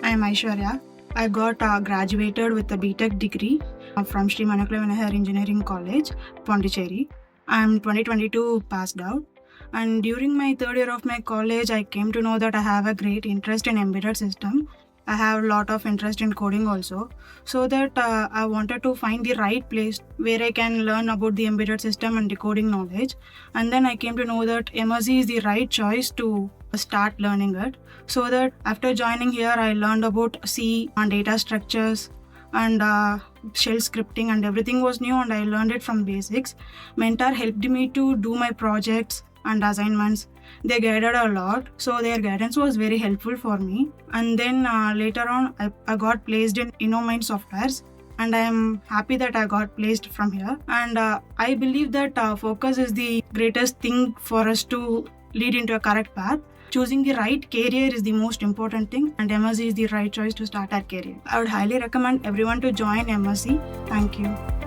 I am Aishwarya. I got graduated with a BTech degree from Sri Manakula Vinayar Engineering College, Pondicherry. I am 2022 passed out. And during my third year of my college, I came to know that I have a great interest in embedded system. I have a lot of interest in coding also. So that I wanted to find the right place where I can learn about the embedded system and decoding knowledge. And then I came to know that Emertxe is the right choice to start learning it. So that after joining here, I learned about C and data structures and shell scripting, and everything was new and I learned it from basics. Mentor helped me to do my projects and assignments. They guided a lot, so their guidance was very helpful for me. And then later on, I got placed in Innominds softwares, and I am happy that I got placed from here. And I believe that focus is the greatest thing for us to lead into a correct path. Choosing the right career is the most important thing, and Emertxe is the right choice to start our career. I would highly recommend everyone to join Emertxe. Thank you.